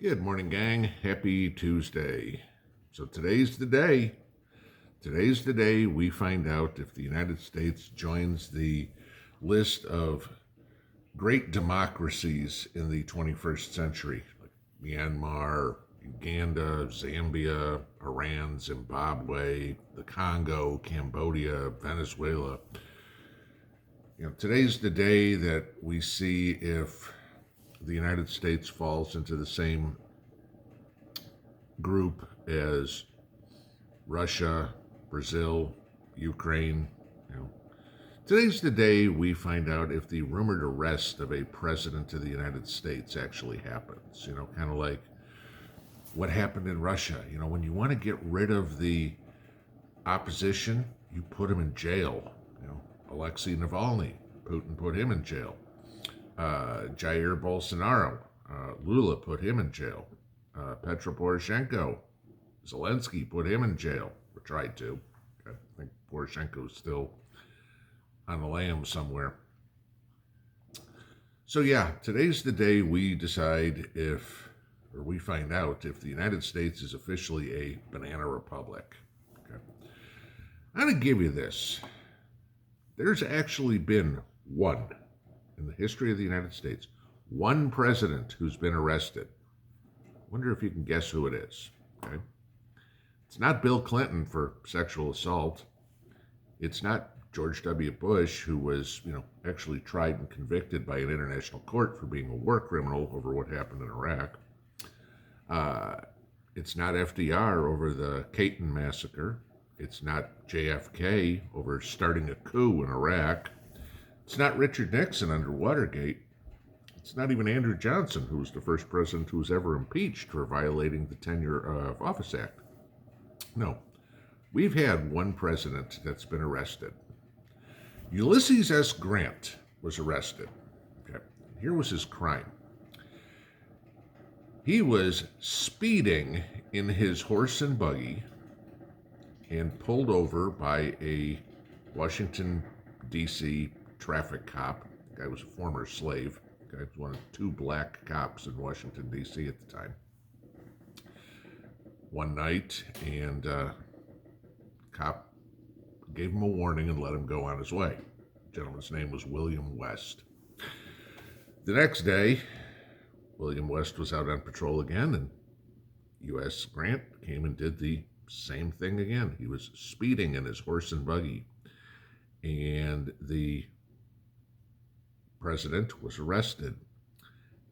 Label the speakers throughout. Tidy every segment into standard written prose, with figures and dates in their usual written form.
Speaker 1: Good morning, gang. Happy Tuesday. So today's the day. Today's the day we find out if the United States joins the list of great democracies in the 21st century, like Myanmar, Uganda, Zambia, Iran, Zimbabwe, the Congo, Cambodia, Venezuela. Today's the day that we see if the United States falls into the same group as Russia, Brazil, Ukraine. You know, Today's the day we find out if the rumored arrest of a president of the United States actually happens. Kind of like what happened in Russia. When you want to get rid of the opposition, you put him in jail. Alexei Navalny, Putin put him in jail. Jair Bolsonaro, Lula put him in jail. Petro Poroshenko, Zelensky put him in jail, or tried to. I think Poroshenko's still on the lam somewhere. So yeah, today's the day we decide or we find out if the United States is officially a banana republic. Okay. I'm going to give you this. There's actually been one, in the history of the United States, one president who's been arrested. Wonder if you can guess who it is. Okay. It's not Bill Clinton for sexual assault. It's not George W. Bush, who was, actually tried and convicted by an international court for being a war criminal over what happened in Iraq. It's not FDR over the Caton massacre. It's not JFK over starting a coup in Iraq. It's not Richard Nixon under Watergate. It's not even Andrew Johnson, who was the first president who was ever impeached for violating the Tenure of Office Act. No, we've had one president that's been arrested. Ulysses S. Grant was arrested. Okay. Here was his crime. He was speeding in his horse and buggy and pulled over by a Washington, D.C. traffic cop. The guy was a former slave. The guy was one of two black cops in Washington, D.C. at the time. One night, and cop gave him a warning and let him go on his way. The gentleman's name was William West. The next day, William West was out on patrol again, and U.S. Grant came and did the same thing again. He was speeding in his horse and buggy, and the president was arrested.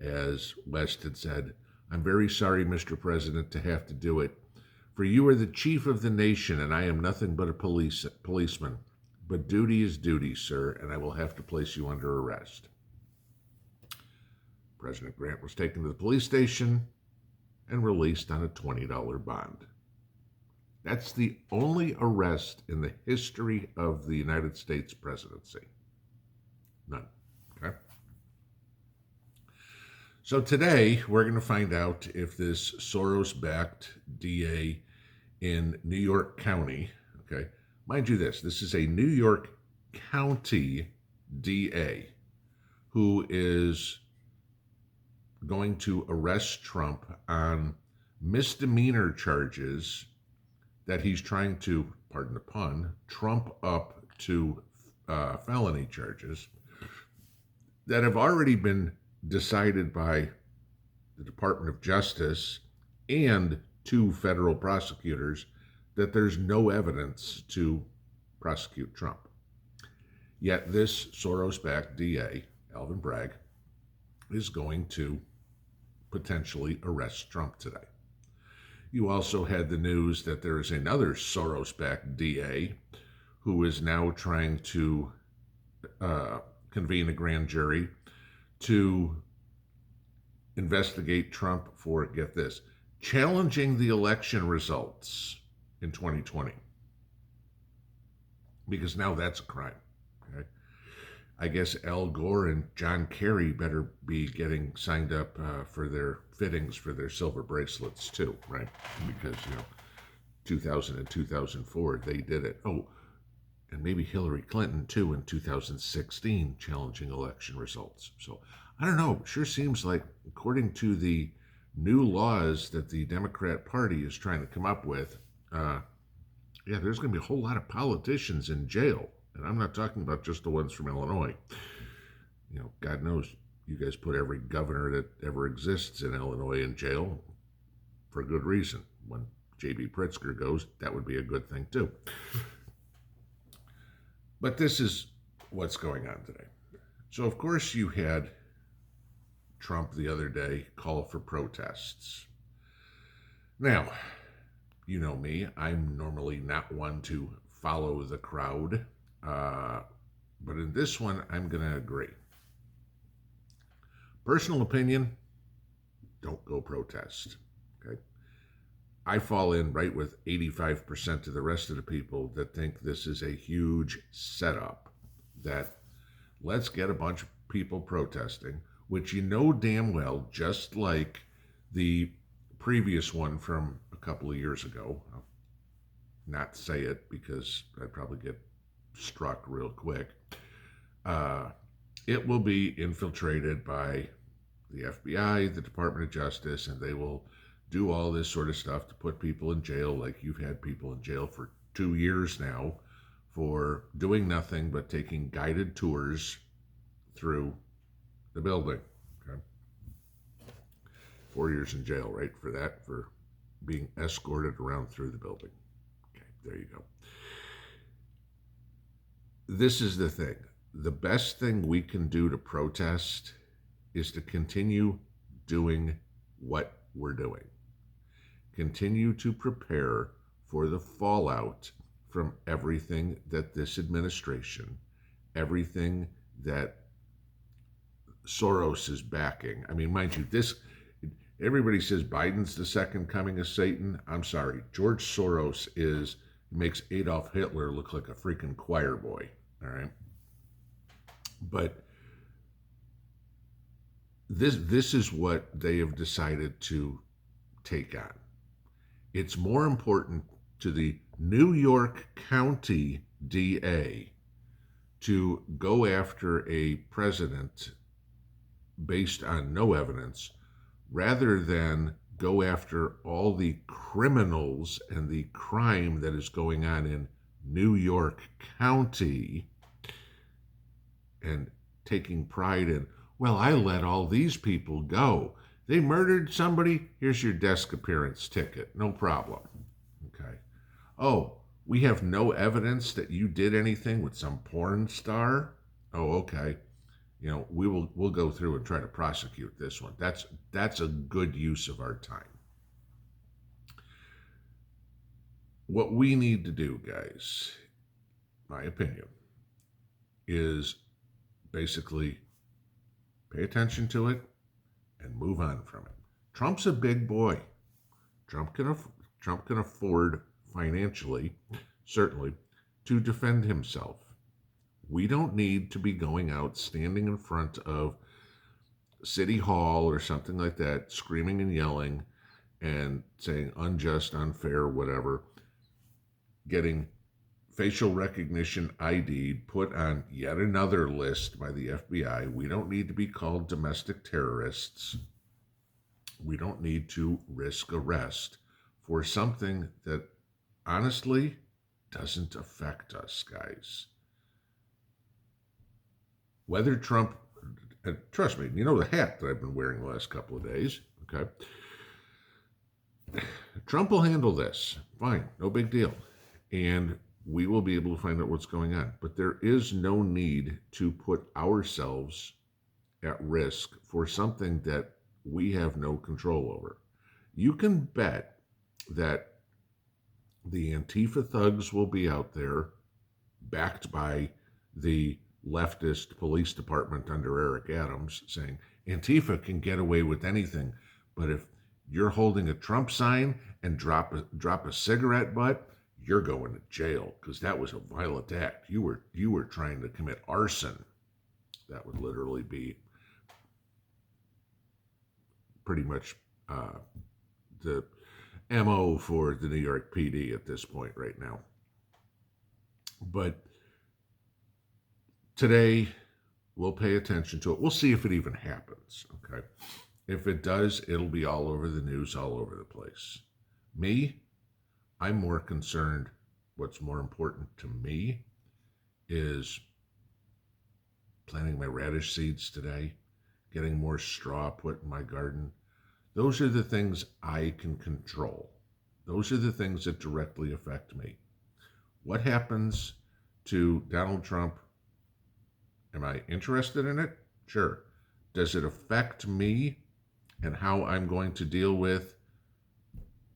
Speaker 1: As West had said, "I'm very sorry, Mr. President, to have to do it. For you are the chief of the nation, and I am nothing but a policeman. But duty is duty, sir, and I will have to place you under arrest." President Grant was taken to the police station and released on a $20 bond. That's the only arrest in the history of the United States presidency. None. Okay? So today, we're going to find out if this Soros-backed DA in New York County, okay, mind you this is a New York County DA who is going to arrest Trump on misdemeanor charges that he's trying to, pardon the pun, trump up to felony charges that have already been decided by the Department of Justice and two federal prosecutors that there's no evidence to prosecute Trump. Yet this Soros-backed DA, Alvin Bragg, is going to potentially arrest Trump today. You also had the news that there is another Soros-backed DA who is now trying to convene a grand jury to investigate Trump for, get this, challenging the election results in 2020. Because now that's a crime. Okay? I guess Al Gore and John Kerry better be getting signed up for their fittings for their silver bracelets too, right? Because, 2000 and 2004, they did it. Oh, and maybe Hillary Clinton too in 2016, challenging election results. So I don't know. Sure seems like, according to the new laws that the Democrat Party is trying to come up with, yeah, there's going to be a whole lot of politicians in jail. And I'm not talking about just the ones from Illinois. You know, God knows you guys put every governor that ever exists in Illinois in jail for good reason. When J.B. Pritzker goes, that would be a good thing too. But this is what's going on today. So, of course, you had Trump the other day call for protests. Now, you know me, I'm normally not one to follow the crowd, but in this one, I'm going to agree. Personal opinion, don't go protest. Okay, I fall in right with 85% of the rest of the people that think this is a huge setup, that let's get a bunch of people protesting, which you know damn well, just like the previous one from a couple of years ago. I'll not say it because I'd probably get struck real quick. It will be infiltrated by the FBI, the Department of Justice, and they will do all this sort of stuff to put people in jail, like you've had people in jail for 2 years now for doing nothing but taking guided tours through the building. Okay, 4 years in jail, right, for that, for being escorted around through the building. Okay, there you go. This is the thing. The best thing we can do to protest is to continue doing what we're doing. Continue to prepare for the fallout from everything that this administration, everything that Soros is backing. I mean, mind you, everybody says Biden's the second coming of Satan. I'm sorry. George Soros makes Adolf Hitler look like a freaking choir boy. All right. But this is what they have decided to take on. It's more important to the New York County DA to go after a president based on no evidence rather than go after all the criminals and the crime that is going on in New York County and taking pride in, well, I let all these people go. They murdered somebody. Here's your desk appearance ticket. No problem. Okay. Oh, we have no evidence that you did anything with some porn star. Oh, okay. You know, we'll go through and try to prosecute this one. That's a good use of our time. What we need to do, guys, my opinion, is basically pay attention to it and move on from it. Trump's a big boy. Trump can afford financially, certainly, to defend himself. We don't need to be going out, standing in front of City Hall or something like that, screaming and yelling and saying unjust, unfair, whatever, getting facial recognition ID put on yet another list by the FBI. We don't need to be called domestic terrorists. We don't need to risk arrest for something that honestly doesn't affect us, guys. Whether Trump, and trust me, you know the hat that I've been wearing the last couple of days, okay? Trump will handle this. Fine, no big deal. And we will be able to find out what's going on. But there is no need to put ourselves at risk for something that we have no control over. You can bet that the Antifa thugs will be out there, backed by the leftist police department under Eric Adams, saying Antifa can get away with anything, but if you're holding a Trump sign and drop a cigarette butt, you're going to jail because that was a violent act. You were trying to commit arson. That would literally be pretty much the MO for the New York PD at this point right now. But today, we'll pay attention to it. We'll see if it even happens, okay? If it does, it'll be all over the news, all over the place. Me, I'm more concerned. What's more important to me is planting my radish seeds today, getting more straw put in my garden. Those are the things I can control. Those are the things that directly affect me. What happens to Donald Trump? Am I interested in it? Sure. Does it affect me and how I'm going to deal with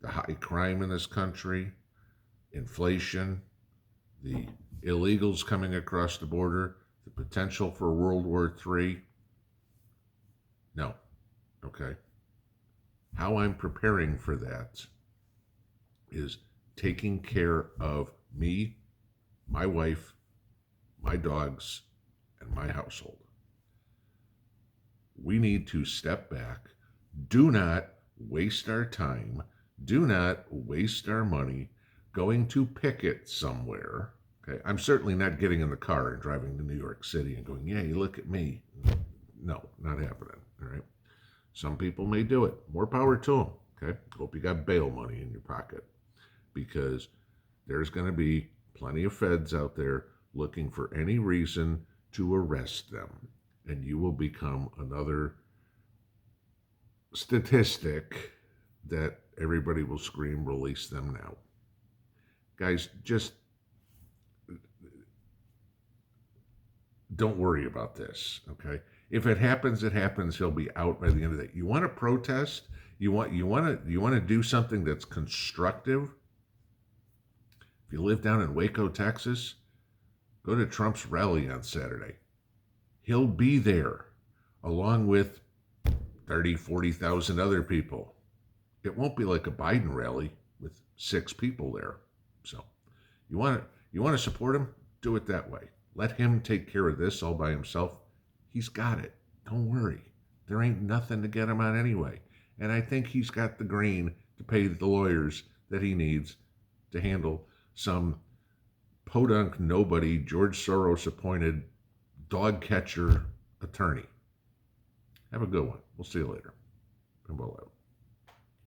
Speaker 1: the high crime in this country, inflation, the illegals coming across the border, the potential for World War III? No. Okay. How I'm preparing for that is taking care of me, my wife, my dogs, and my household. We need to step back. Do not waste our time. Do not waste our money going to picket somewhere. Okay, I'm certainly not getting in the car and driving to New York City and going, "Yeah, you look at me." No, not happening. All right. Some people may do it. More power to them. Okay. Hope you got bail money in your pocket, because there's going to be plenty of feds out there looking for any reason to arrest them, and you will become another statistic that everybody will scream, "Release them now." Guys, just don't worry about this, okay? If it happens, it happens. He'll be out by the end of the day. You want to protest? You want to do something that's constructive? If you live down in Waco, Texas, go to Trump's rally on Saturday. He'll be there along with 30, 40,000 other people. It won't be like a Biden rally with 6 people there. So you want to support him? Do it that way. Let him take care of this all by himself. He's got it. Don't worry. There ain't nothing to get him on anyway. And I think he's got the green to pay the lawyers that he needs to handle some podunk nobody, George Soros appointed dog catcher attorney. Have a good one. We'll see you later. Pinball out.